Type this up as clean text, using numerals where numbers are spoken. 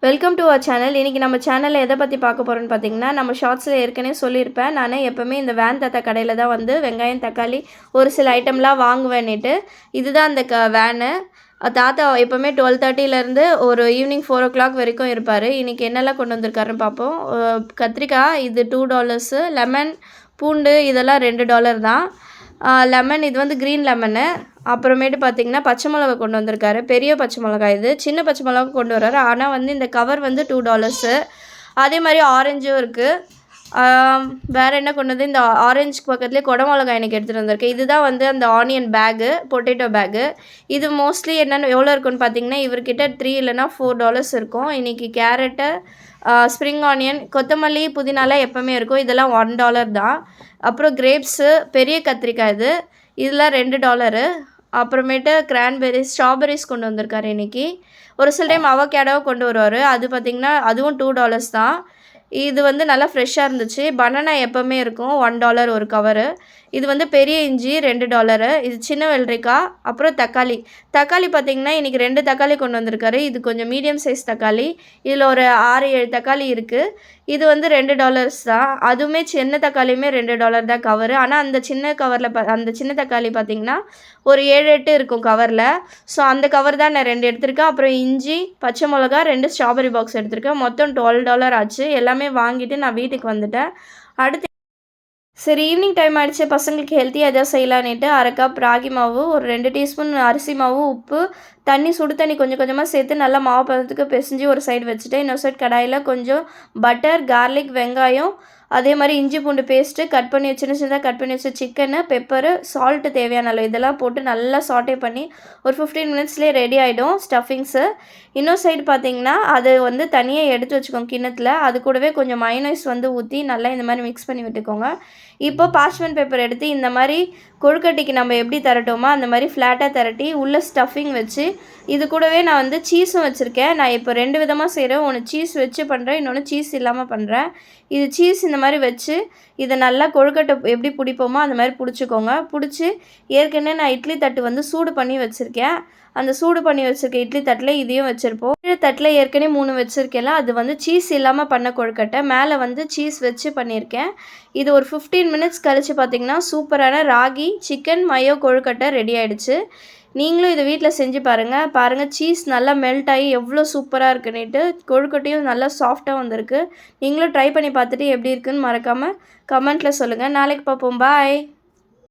Welcome to our channel. இன்றைக்கி நம்ம சேனலில் எதை பற்றி பார்க்க போகிறோன்னு பார்த்தீங்கன்னா, நம்ம ஷார்ட்ஸில் ஏற்கனவே சொல்லியிருப்பேன். நான் எப்போவுமே இந்த வேன் தாத்தா கடையில் தான் வந்து வெங்காயம், தக்காளி ஒரு சில ஐட்டம்லாம் வாங்குவேன்னுட்டு. இதுதான் அந்த வேனு. தாத்தா எப்போவுமே 12:30லேருந்து ஒரு ஈவினிங் 4:00 வரைக்கும் இருப்பார். இன்றைக்கி என்னெல்லாம் கொண்டு வந்திருக்காருன்னு பார்ப்போம். கத்திரிக்காய் இது $2, லெமன், பூண்டு இதெல்லாம் $2 தான். லெமன் இது வந்து க்ரீன் லெமனு. அப்புறமேட்டு பார்த்திங்கன்னா பச்சை மிளகா கொண்டு வந்திருக்காரு. பெரிய பச்சை மிளகாய் இது. சின்ன பச்சை மிளகா கொண்டு வர்றாரு. ஆனால் வந்து இந்த கவர் வந்து $2. அதே மாதிரி ஆரஞ்சும் இருக்குது. வேறு என்ன கொண்டு வந்து இந்த ஆரஞ்சுக்கு பக்கத்துலேயே கொடை மிளகாய் எனக்கு எடுத்துகிட்டு வந்திருக்கேன். இதுதான் வந்து அந்த ஆனியன் பேகு, பொட்டேட்டோ பேகு. இது மோஸ்ட்லி என்னென்னு எவ்வளோ இருக்குன்னு பார்த்தீங்கன்னா, இவர்கிட்ட $3 இல்லைனா $4 இருக்கும். இன்றைக்கி கேரட்டு, ஸ்ப்ரிங் ஆனியன், கொத்தமல்லி, புதினாலாம் எப்போவுமே இருக்கும். இதெல்லாம் $1 தான். அப்புறம் கிரேப்ஸு, பெரிய கத்திரிக்காய் இது. இதெல்லாம் $2. அப்புறமேட்டு கிரான்பெரிஸ், ஸ்ட்ராபெரிஸ் கொண்டு வந்திருக்காரு இன்றைக்கி. ஒரு சில டைம் அவகேடோவும் கொண்டு வருவார். அது பார்த்திங்கன்னா அதுவும் $2 தான். இது வந்து நல்லா ஃப்ரெஷ்ஷாக இருந்துச்சு. பனானா எப்போவுமே இருக்கும், $1 ஒரு கவரு. இது வந்து பெரிய இஞ்சி $2. இது சின்ன வெள்ளரிக்காய். அப்புறம் தக்காளி பார்த்திங்கன்னா இன்றைக்கி 2 தக்காளி கொண்டு வந்திருக்காரு. இது கொஞ்சம் மீடியம் சைஸ் தக்காளி. இதில் ஒரு 6-7 தக்காளி இருக்குது. இது வந்து $2 தான். அதுவுமே சின்ன தக்காளியுமே $2 தான் கவரு. ஆனால் அந்த சின்ன கவரில் அந்த சின்ன தக்காளி பார்த்திங்கன்னா ஒரு 7-8 இருக்கும் கவரில். ஸோ அந்த கவர் தான் நான் 2 எடுத்திருக்கேன். அப்புறம் இஞ்சி, பச்சை மிளகா, 2 ஸ்ட்ராபெரி பாக்ஸ் எடுத்திருக்கேன். மொத்தம் $12 ஆச்சு. எல்லாமே வாங்கிட்டு நான் வீட்டுக்கு வந்துட்டேன். அடுத்து சரி ஈவினிங் டைம் ஆகிடுச்சு, பசங்களுக்கு ஹெல்த்தியாக எதாவது செய்யலான்னுட்டு 1/2 கப் ராகி மாவு, ஒரு 2 டீஸ்பூன் அரிசி மாவு, உப்பு, சுடு தண்ணி கொஞ்சம் கொஞ்சமாக சேர்த்து நல்லா மாவு பதத்துக்கு பிசைஞ்சு ஒரு சைடு வச்சுட்டு, இன்னொரு சைடு கடாயில் கொஞ்சம் பட்டர், கார்லிக், வெங்காயம், அதே மாதிரி இஞ்சி பூண்டு பேஸ்ட்டு கட் பண்ணி சின்ன சின்னதாக கட் பண்ணி வச்ச சிக்கனு, பெப்பரு, சால்ட்டு தேவையான அளவு இதெல்லாம் போட்டு நல்லா சாட்டே பண்ணி ஒரு 15 மினிட்ஸ்லேயே ரெடி ஆகிடும் ஸ்டஃபிங்ஸு. இன்னொரு சைடு பார்த்திங்கன்னா அது வந்து தனியாக எடுத்து வச்சுக்கோங்க கிண்ணத்தில். அது கூடவே கொஞ்சம் மைனஸ் வந்து ஊற்றி நல்லா இந்த மாதிரி மிக்ஸ் பண்ணி விட்டுக்கோங்க. இப்போ பார்ச்மெண்ட் பேப்பர் எடுத்து இந்த மாதிரி கொழுக்கட்டைக்கு நம்ம எப்படி திரட்டோமோ அந்த மாதிரி ஃப்ளாட்டாக திரட்டி உள்ளே ஸ்டஃபிங் வச்சு, இது கூடவே நான் வந்து சீஸும் வச்சுருக்கேன். நான் இப்போ 2 விதமாக செய்கிறேன். ஒன்று சீஸ் வச்சு பண்ணுறேன், இன்னொன்று சீஸ் இல்லாமல் பண்ணுறேன். இது சீஸ் இந்த மாதிரி வச்சு இதை நல்லா கொழுக்கட்டை எப்படி பிடிப்போமோ அந்த மாதிரி பிடிச்சிக்கோங்க. பிடிச்சி ஏற்கனவே நான் இட்லி தட்டு வந்து சூடு பண்ணி வச்சுருக்கேன். அந்த சூடு பண்ணி வச்சுருக்க இட்லி தட்டில் இதையும் வச்சுருப்போம். தட்டில் ஏற்கனவே 3 வச்சுருக்கேன்ல, அது வந்து சீஸ் இல்லாமல் பண்ண கொழுக்கட்டை. மேலே வந்து சீஸ் வச்சு பண்ணியிருக்கேன். இது ஒரு 15 மினிட்ஸ் கழித்து பார்த்திங்கன்னா சூப்பரான ராகி சிக்கன் மயோ கொழுக்கட்டை ரெடி ஆகிடுச்சு. நீங்களும் இதை வீட்டில் செஞ்சு பாருங்கள். சீஸ் நல்லா மெல்ட் ஆகி எவ்வளோ சூப்பராக இருக்குன்னுட்டு, கொழுக்கட்டையும் நல்லா சாஃப்டாக வந்திருக்கு. நீங்களும் ட்ரை பண்ணி பார்த்துட்டு எப்படி இருக்குன்னு மறக்காமல் கமெண்ட்டில் சொல்லுங்கள். நாளைக்கு பார்ப்போம். பாய்.